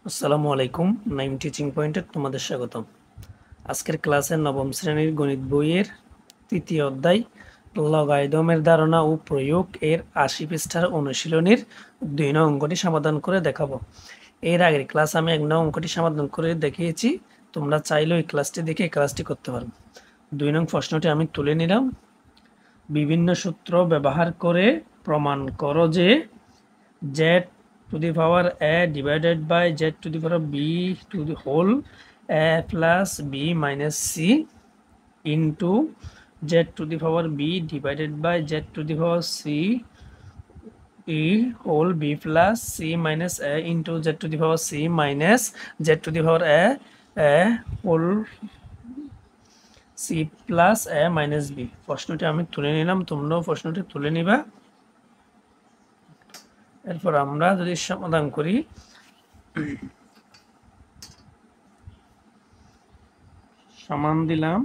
আসসালামু আলাইকুম। নাইম টিচিং পয়েন্টে তোমাদের স্বাগতম। আজকের ক্লাসে নবম শ্রেণীর গণিত বইয়ের তৃতীয় অধ্যায় লগারিদমের ধারণা ও প্রয়োগ এর ৮০ পৃষ্ঠার অনুশীলনীর ২ নং অঙ্কটি সমাধান করে দেখাবো। এর আগের ক্লাস আমি ১ নং অঙ্কটি সমাধান করে দেখিয়েছি। তোমরা চাইলেও এই ক্লাসটি দেখে এই ক্লাসটি করতে পারো। ২ নং প্রশ্নটি আমি তুলে নিলাম। বিভিন্ন সূত্র ব্যবহার করে প্রমাণ করো যে z to the power a divided by z to the power b to the whole a plus b minus c into z to the power b divided by z to the power c e whole b plus c minus a into z to the power c minus z to the power a whole c plus a minus b। প্রশ্নটি আমি তুলে নিলাম, তোমরাও প্রশ্নটি তুলে নিবা। এরপর আমরা যদি সমাধান করি, সমান দিলাম,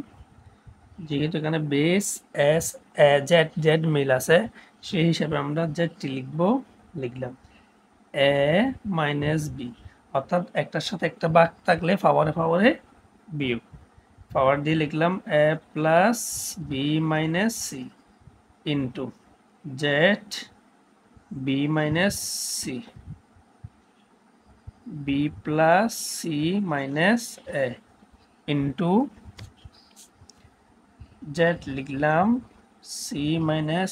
যেহেতু এখানে বেস এস জেড জেড মিল আছে সেই হিসাবে আমরা জেডটি লিখলাম এ মাইনাস বি, অর্থাৎ একটার সাথে একটা ভাগ থাকলে পাওয়ারে বিয়োগ, পাওয়ার দিয়ে লিখলাম a plus b minus c into z b minus c b plus c minus a into z লিখলাম c minus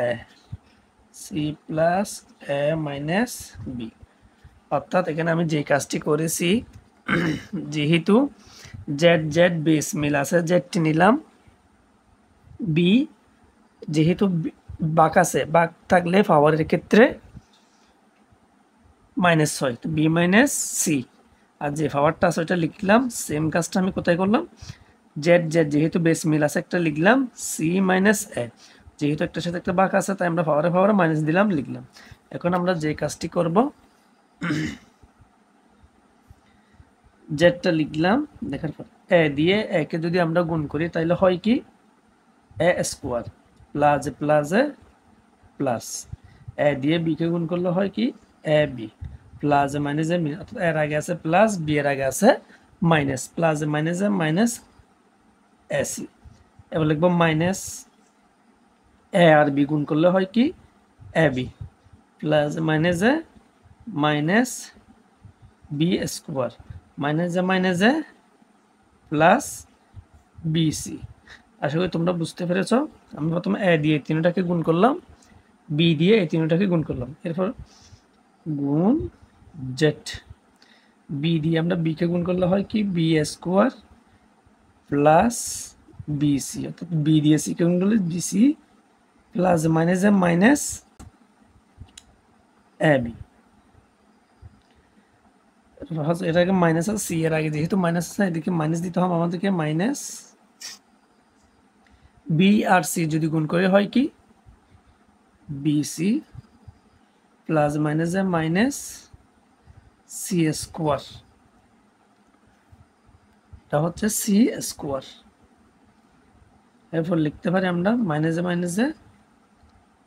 a c plus a minus b. অর্থাৎ এখানে আমি যে কাজটি করেছি, যেহেতু জেড জেড বেস মিল আছে জেডটি নিলাম, বি যেহেতু বাঁক আছে, বাঁক থাকলে পাওয়ারের ক্ষেত্রে মাইনাস হয়, তো বি মাইনাস সি, আর যে পাওয়ারটা আছে ওইটা লিখলাম। সেম কাজটা আমি কোথায় করলাম, জেড জেড যেহেতু বেস মিল আছে একটা লিখলাম সি মাইনাস এ, যেহেতু একটার সাথে একটা বাঁক আছে তাই আমরা পাওয়ারে মাইনাস দিলাম লিখলাম। এখন আমরা যে কাজটি করব, জেডটা লিখলাম, দেখার পর এ দিয়ে একে যদি আমরা গুণ করি তাহলে হয় কি a square plus A plus এ দিয়ে বি কে গুণ করলে হয় কি A B plus a minus এ, অর্থাৎ এর আগে আছে প্লাস, বি এর আগে আছে minus, plus a minus AC. এবার লিখবো মাইনাস এ আর বি গুণ করলে হয় কি A B plus a minus b square minus A plus BC. আশা করি তোমরা বুঝতে পেরেছ। আমি প্রথমে এ দিয়ে তিনটাকে গুণ করলাম, বি দিয়ে এই তিনটাকে গুণ করলাম, এরপর গুণ জেড, বি দিয়ে আমরা বিকে গুণ করলে হয় কি বি স্কোয়ার প্লাস বিসি, অর্থাৎ বি দিয়ে সিকে গুণ করলে BC plus a minus a B. এটাকে মাইনাস আছে সি এর আগে, যেহেতু মাইনাস আছে এদিকে মাইনাস দিতে হবে আমাদেরকে, মাইনাস বি আর সি যদি গুণ করে হয় কি BC plus a minus c square, এটা হচ্ছে সি স্কোয়ার। এরপর লিখতে পারি আমরা মাইনাস এ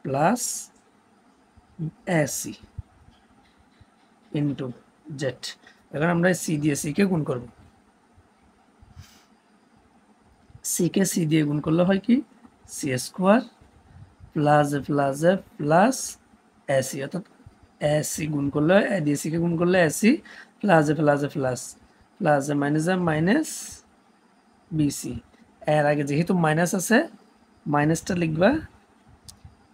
প্লাস এসি ইন্টু জেড। এখন আমরা সি দিয়ে সিকে গুণ করব, সিকে সি দিয়ে গুণ করলে হয় কি সি স্কোয়ার প্লাস এ প্লাস এসি, অর্থাৎ এসি গুণ করলে এ দিয়ে সিকে গুণ করলে AC plus a minus BC. এর আগে যেহেতু মাইনাস আছে মাইনাসটা লিখবা,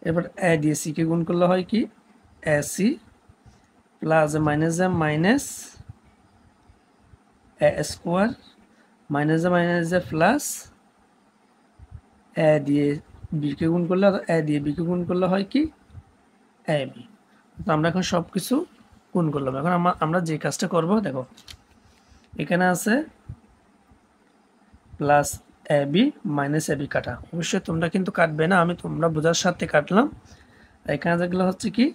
এরপর এ দিয়ে সিকে গুণ করলে হয় কি AC plus a minus a square minus A plus এ দিয়ে বিকে গুণ করলে, এ দিয়ে বিকে গুণ করলে হয় কি এ বি। তো আমরা এখন সব কিছু গুণ করলাম। এখন আমরা যে কাজটা করব, দেখো এখানে আছে plus a b minus a B কাটা, অবশ্যই তোমরা কিন্তু কাটবে না, আমি তোমরা বোঝার সাথে কাটলাম। এখানে যেগুলো হচ্ছে কি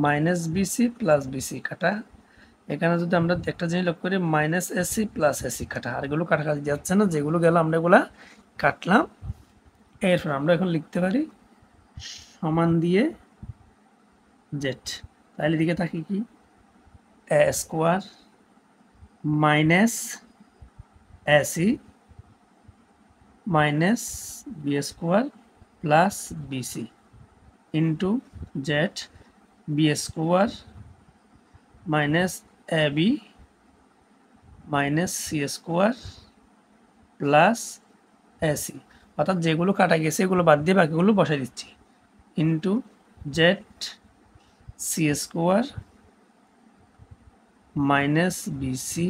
মাইনাস বিসি প্লাস বিসি কাটা, এখানে যদি আমরা একটা জিনিস লক্ষ্য করি মাইনাস এসি প্লাস এসি কাটা, আর এগুলো কাটাকাটি যাচ্ছে না, যেগুলো গেল আমরা এগুলা কাটলাম। এরপর আমরা এখন লিখতে পারি সমান দিয়ে জেড, তাহলে দিকে থাকি কি a square minus a c minus b square plus b c into z b square minus a b minus c square plus a c, অর্থাৎ যেগুলো কাটা গেছে এগুলো বাদ দিয়ে বাকিগুলো বসাই দিচ্ছি into z c square minus b c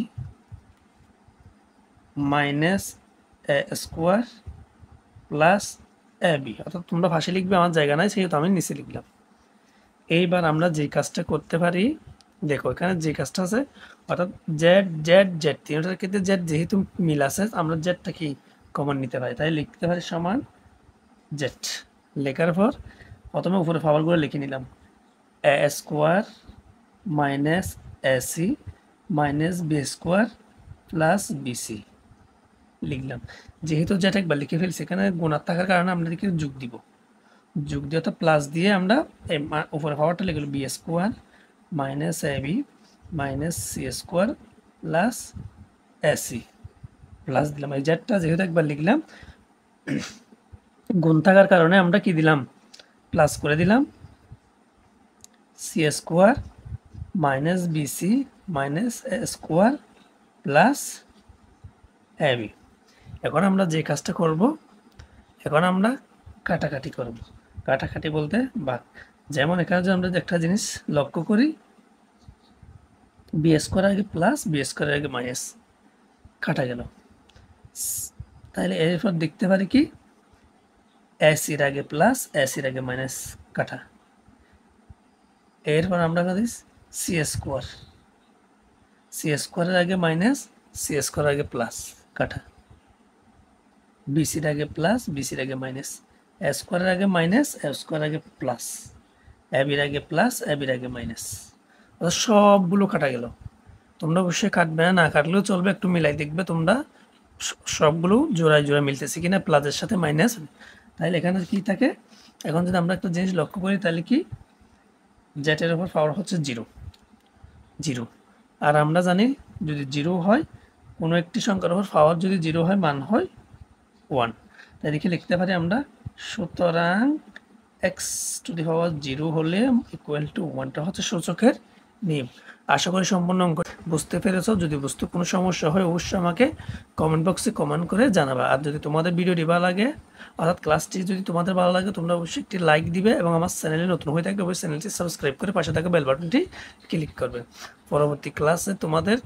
minus a square plus a b, অর্থাৎ তোমরা ভাষা লিখবে, আমার জায়গা নাই সেহেতু আমি নিচে লিখলাম। এইবার আমরা যে কাজটা করতে পারি, দেখো এখানে যে কাজটা আছে, অর্থাৎ জেড জেড জেড তিনটার ক্ষেত্রে জেড যেহেতু মিল আছে, আমরা জেডটা কি কমন নিতে পারি, তাই লিখতে পারি সমান জেড। লেখার পর প্রথমে উপরে পাওয়ারগুলো লিখে নিলাম, a square minus a c minus b square plus b c লিখলাম। যেহেতু যেটা একবার লিখে ফেলছি, এখানে গুণার থাকার কারণে আমরা এদিকে যোগ দিব, যোগ দিয়ে অর্থাৎ প্লাস দিয়ে আমরা উপরে পাওয়ারটা লিখলাম b square minus a b minus c square plus a c plus দিলাম। এই জেডটা যেহেতু একবার লিখলাম, গুণ থাকার কারণে আমরা কি দিলাম, প্লাস করে দিলাম c square minus b c minus a square plus a b. এখন আমরা যে কাজটা করব, এখন আমরা কাটাকাটি করব। কাটাকাটি বলতে ভাগ, যেমন এখানে যে আমরা একটা জিনিস লক্ষ্য করি, বি স্কোয়ার আগে প্লাস বি স্কোয়ারের আগে মাইনাস কাটা গেল, তাহলে এরপর দেখতে পারি কি এসির আগে প্লাস এসির আগে মাইনাস কাটা। এরপর আমরা কাটি সি স্কোয়ার, সি স্কোয়ারের আগে মাইনাস সি স্কোয়ার আগে প্লাস কাটা, বিসির আগে প্লাস বিসির আগে মাইনাস, এ স্কোয়ারের আগে মাইনাস এ স্কোয়ার আগে প্লাস, এবির আগে প্লাস এবির আগে মাইনাস, অর্থাৎ সবগুলো কাটা গেল। তোমরা অবশ্যই কাটবে না, না কাটলেও চলবে, একটু মিলাই দেখবে তোমরা সবগুলো জোড়ায় জোড়ায় মিলতেছে কিনা, প্লাসের সাথে মাইনাস। তাহলে এখানে কি থাকে, এখন যদি আমরা একটা জিনিস লক্ষ্য করি তাহলে কি জেটের উপর পাওয়ার হচ্ছে জিরো জিরো, আর আমরা জানি যদি জিরো হয় কোনো একটি সংখ্যার উপর পাওয়ার যদি জিরো হয় মান হয় 1, তাই দেখে লিখতে পারি আমরা, সুতরাং এক্স টু দি পাওয়ার 0 হলে ইকুয়াল টু 1টা হচ্ছে সূচকের নিয়ম। আশা করি সম্পূর্ণ অঙ্ক বুঝতে পেরেছ। যদি বুঝতে কোনো সমস্যা হয় অবশ্যই আমাকে কমেন্ট বক্সে কমেন্ট করে জানাবা। আর যদি তোমাদের ভিডিওটি ভালো লাগে, অর্থাৎ ক্লাসটি যদি তোমাদের ভালো লাগে, তোমরা অবশ্যই একটি লাইক দিবে এবং আমার চ্যানেলে নতুন হয়ে থাকলে অবশ্যই চ্যানেলটি সাবস্ক্রাইব করে পাশে থাকা বেল বাটনটি ক্লিক করবে। পরবর্তী ক্লাসে তোমাদের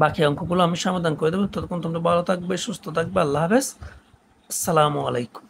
বাকি অঙ্কগুলো আমি সমাধান করে দেবো। ততক্ষণ তোমরা ভালো থাকবে, সুস্থ থাকবে। আল্লাহ হাফেজ, আসসালামু আলাইকুম।